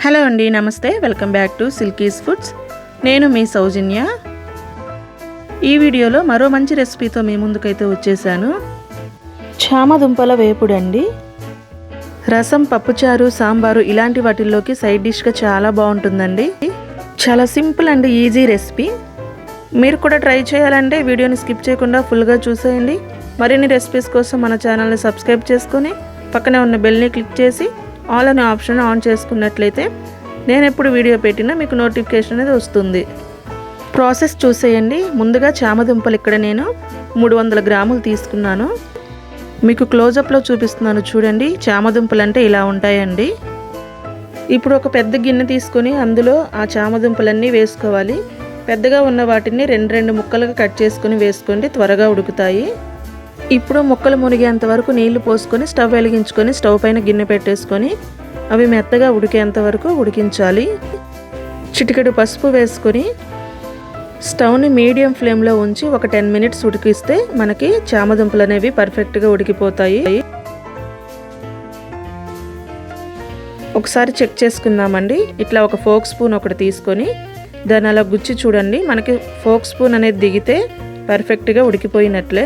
Hello అండి, నమస్తే. Welcome back to silkies foods. నేను మీ సౌజన్య. ఈ వీడియోలో మరో మంచి రెసిపీతో మీ ముందుకైతే వచ్చేసాను. చామదుంపల వేపుడు అండి. రసం, పప్పుచారు, సాంబారు ఇలాంటి వాటిల్లోకి సైడ్ డిష్గా చాలా బాగుంటుందండి. చాలా సింపుల్ అండ్ ఈజీ రెసిపీ. మీరు కూడా ట్రై చేయాలంటే వీడియోని స్కిప్ చేయకుండా ఫుల్గా చూసేయండి. మరిన్ని రెసిపీస్ కోసం మన ఛానల్ని సబ్స్క్రైబ్ చేసుకొని పక్కనే ఉన్న బెల్ని క్లిక్ చేసి ఆల్ అనే ఆప్షన్ ఆన్ చేసుకున్నట్లయితే నేను ఎప్పుడు వీడియో పెట్టినా మీకు నోటిఫికేషన్ అనేది వస్తుంది. ప్రాసెస్ చూసేయండి. ముందుగా చామదుంపలు ఇక్కడ నేను 300 గ్రాములు తీసుకున్నాను. మీకు క్లోజప్లో చూపిస్తున్నాను చూడండి. చామదుంపలు అంటే ఇలా ఉంటాయండి. ఇప్పుడు ఒక పెద్ద గిన్నె తీసుకొని అందులో ఆ చామదుంపలన్నీ వేసుకోవాలి. పెద్దగా ఉన్న వాటిని రెండు ముక్కలుగా కట్ చేసుకొని వేసుకోండి, త్వరగా ఉడుకుతాయి. ఇప్పుడు ముక్కలు మునిగేంత వరకు నీళ్లు పోసుకొని స్టవ్ వెలిగించుకొని స్టవ్ పైన గిన్నె పెట్టేసుకొని అవి మెత్తగా ఉడికేంత వరకు ఉడికించాలి. చిటికెడు పసుపు వేసుకొని స్టవ్ని మీడియం ఫ్లేమ్లో ఉంచి ఒక 10 మినిట్స్ ఉడికిస్తే మనకి చామదుంపలు అనేవి పర్ఫెక్ట్గా ఉడికిపోతాయి. ఒకసారి చెక్ చేసుకుందామండి. ఇట్లా ఒక ఫోక్ స్పూన్ ఒకటి తీసుకొని దాన్ని అలా గుచ్చి చూడండి. మనకి ఫోక్ స్పూన్ అనేది దిగితే పర్ఫెక్ట్గా ఉడికిపోయినట్లే.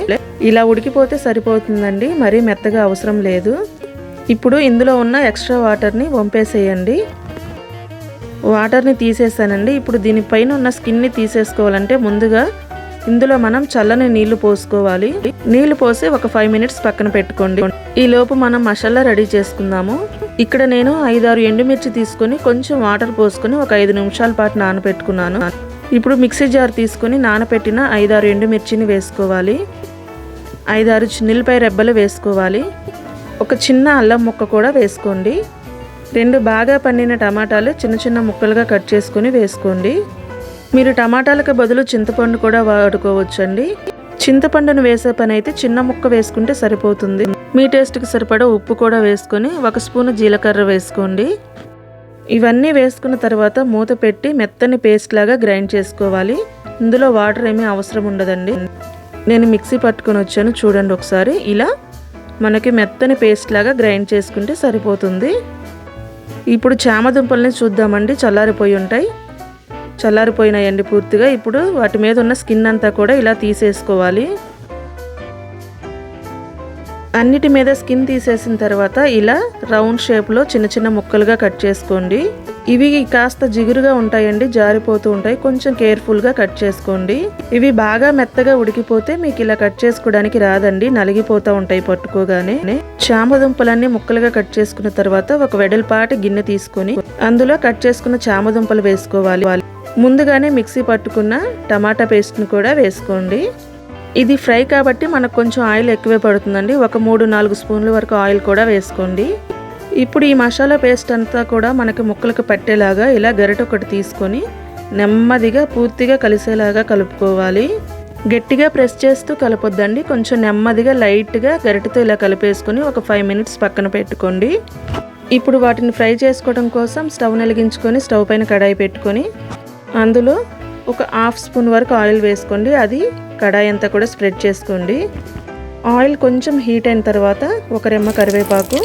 ఇలా ఉడికిపోతే సరిపోతుందండి, మరీ మెత్తగా అవసరం లేదు. ఇప్పుడు ఇందులో ఉన్న ఎక్స్ట్రా వాటర్ని వంపేసేయండి. వాటర్ని తీసేసానండి. ఇప్పుడు దీనిపైన ఉన్న స్కిన్ని తీసేసుకోవాలంటే ముందుగా ఇందులో మనం చల్లని నీళ్లు పోసుకోవాలి. నీళ్లు పోసి ఒక 5 మినిట్స్ పక్కన పెట్టుకోండి. ఈ లోపు మనం మసాలా రెడీ చేసుకుందాము. ఇక్కడ నేను 5-6 ఎండుమిర్చి తీసుకొని కొంచెం వాటర్ పోసుకొని ఒక 5 నిమిషాల పాటు నానబెట్టుకున్నాను. ఇప్పుడు మిక్సీ జార్ తీసుకొని నానబెట్టిన 5-6 ఎండుమిర్చిని వేసుకోవాలి. 5-6 చిన్నులపై రెబ్బలు వేసుకోవాలి. ఒక చిన్న అల్లం ముక్క కూడా వేసుకోండి. 2 బాగా పండిన టమాటాలు చిన్న చిన్న ముక్కలుగా కట్ చేసుకొని వేసుకోండి. మీరు టమాటాలకు బదులు చింతపండు కూడా వాడుకోవచ్చండి. చింతపండును వేసే పని అయితే చిన్న ముక్క వేసుకుంటే సరిపోతుంది. మీ టేస్ట్కి సరిపడా ఉప్పు కూడా వేసుకొని 1 స్పూను జీలకర్ర వేసుకోండి. ఇవన్నీ వేసుకున్న తర్వాత మూత పెట్టి మెత్తని పేస్ట్ లాగా గ్రైండ్ చేసుకోవాలి. ఇందులో వాటర్ ఏమీ అవసరం ఉండదండి. నేను మిక్సీ పట్టుకొని వచ్చాను చూడండి ఒకసారి. ఇలా మనకి మెత్తని పేస్ట్ లాగా గ్రైండ్ చేసుకుంటే సరిపోతుంది. ఇప్పుడు చామదుంపల్ని చూద్దామండి. చల్లారిపోయినాయండి పూర్తిగా. ఇప్పుడు వాటి మీద ఉన్న స్కిన్ అంతా కూడా ఇలా తీసేసుకోవాలి. అన్నిటి మీద స్కిన్ తీసేసిన తర్వాత ఇలా రౌండ్ షేప్లో చిన్న చిన్న ముక్కలుగా కట్ చేసుకోండి. ఇవి కాస్త జిగురుగా ఉంటాయండి, జారిపోతూ ఉంటాయి. కొంచెం కేర్ఫుల్గా కట్ చేసుకోండి. ఇవి బాగా మెత్తగా ఉడికిపోతే మీకు ఇలా కట్ చేసుకోవడానికి రాదండి, నలిగిపోతూ ఉంటాయి పట్టుకోగానే. చామదుంపలన్నీ ముక్కలుగా కట్ చేసుకున్న తర్వాత ఒక వెడల్పాటి గిన్నె తీసుకొని అందులో కట్ చేసుకున్న చామదుంపలు వేసుకోవాలి. ముందుగానే మిక్సీ పట్టుకున్న టమాటా పేస్ట్ని కూడా వేసుకోండి. ఇది ఫ్రై కాబట్టి మనకు కొంచెం ఆయిల్ ఎక్కువే పడుతుందండి. ఒక 3-4 స్పూన్ల వరకు ఆయిల్ కూడా వేసుకోండి. ఇప్పుడు ఈ మసాలా పేస్ట్ అంతా కూడా మనకి ముక్కలకు పట్టేలాగా ఇలా గరిటె ఒకటి తీసుకొని నెమ్మదిగా పూర్తిగా కలిసేలాగా కలుపుకోవాలి. గట్టిగా ప్రెస్ చేస్తూ కలపొద్దండి. కొంచెం నెమ్మదిగా లైట్గా గరిటెతో ఇలా కలిపేసుకొని ఒక 5 మినిట్స్ పక్కన పెట్టుకోండి. ఇప్పుడు వాటిని ఫ్రై చేసుకోవడం కోసం స్టవ్ వెలిగించుకొని స్టవ్ పైన కడాయి పెట్టుకొని అందులో ఒక 1/2 స్పూన్ వరకు ఆయిల్ వేసుకోండి. అది కడాయి అంతా కూడా స్ప్రెడ్ చేసుకోండి. ఆయిల్ కొంచెం హీట్ అయిన తర్వాత ఒక రెమ్మ కరివేపాకు,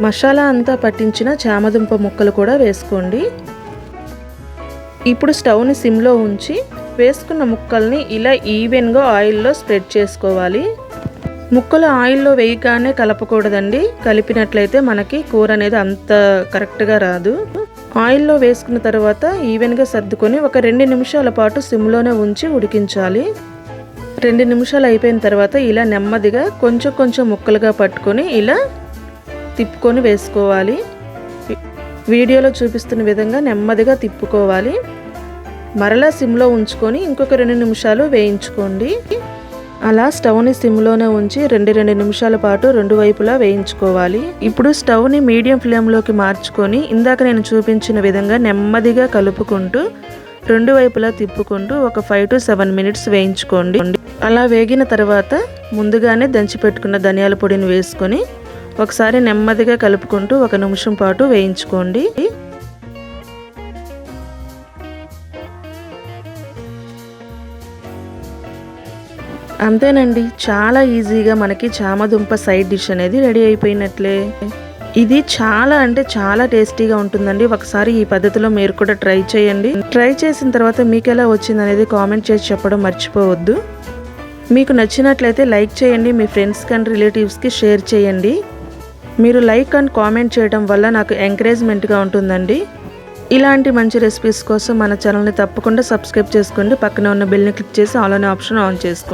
మసాలా అంతా పట్టించిన చామదుంప ముక్కలు కూడా వేసుకోండి. ఇప్పుడు స్టవ్ని సిమ్లో ఉంచి వేసుకున్న ముక్కల్ని ఇలా ఈవెన్గా ఆయిల్లో స్ప్రెడ్ చేసుకోవాలి. ముక్కలు ఆయిల్లో వేయగానే కలపకూడదండి. కలిపినట్లయితే మనకి కూర అనేది అంత కరెక్ట్గా రాదు. ఆయిల్లో వేసుకున్న తర్వాత ఈవెన్గా సర్దుకొని ఒక 2 నిమిషాల పాటు సిమ్లోనే ఉంచి ఉడికించాలి. 2 నిమిషాలు అయిపోయిన తర్వాత ఇలా నెమ్మదిగా కొంచెం ముక్కలుగా పట్టుకొని ఇలా తిప్పుకొని వేసుకోవాలి. వీడియోలో చూపిస్తున్న విధంగా నెమ్మదిగా తిప్పుకోవాలి. మరలా సిమ్లో ఉంచుకొని ఇంకొక 2 నిమిషాలు వేయించుకోండి. అలా స్టవ్ని సిమ్లోనే ఉంచి 2 నిమిషాల పాటు 2 వైపులా వేయించుకోవాలి. ఇప్పుడు స్టవ్ని మీడియం ఫ్లేమ్లోకి మార్చుకొని ఇందాక నేను చూపించిన విధంగా నెమ్మదిగా కలుపుకుంటూ 2 వైపులా తిప్పుకుంటూ ఒక 5 to 7 మినిట్స్ వేయించుకోండి. అలా వేగిన తర్వాత ముందుగానే దంచి పెట్టుకున్న ధనియాల పొడిని వేసుకొని ఒకసారి నెమ్మదిగా కలుపుకుంటూ 1 నిమిషం పాటు వేయించుకోండి. అంతేనండి, చాలా ఈజీగా మనకి చామదుంప సైడ్ డిష్ అనేది రెడీ అయిపోయినట్లే. ఇది చాలా అంటే చాలా టేస్టీగా ఉంటుందండి. ఒకసారి ఈ పద్ధతిలో మీరు కూడా ట్రై చేయండి. ట్రై చేసిన తర్వాత మీకు ఎలా వచ్చింది అనేది కామెంట్ చేసి చెప్పడం మర్చిపోవద్దు. మీకు నచ్చినట్లయితే లైక్ చేయండి, మీ ఫ్రెండ్స్కి అండ్ రిలేటివ్స్కి షేర్ చేయండి. మీరు లైక్ అండ్ కామెంట్ చేయడం వల్ల నాకు ఎంకరేజ్మెంట్గా ఉంటుందండి. ఇలాంటి మంచి రెసిపీస్ కోసం మన ఛానల్ని తప్పకుండా సబ్స్క్రైబ్ చేసుకోండి. పక్కన ఉన్న బెల్ని క్లిక్ చేసి ఆల్ అనే ఆప్షన్ ఆన్ చేసుకోండి.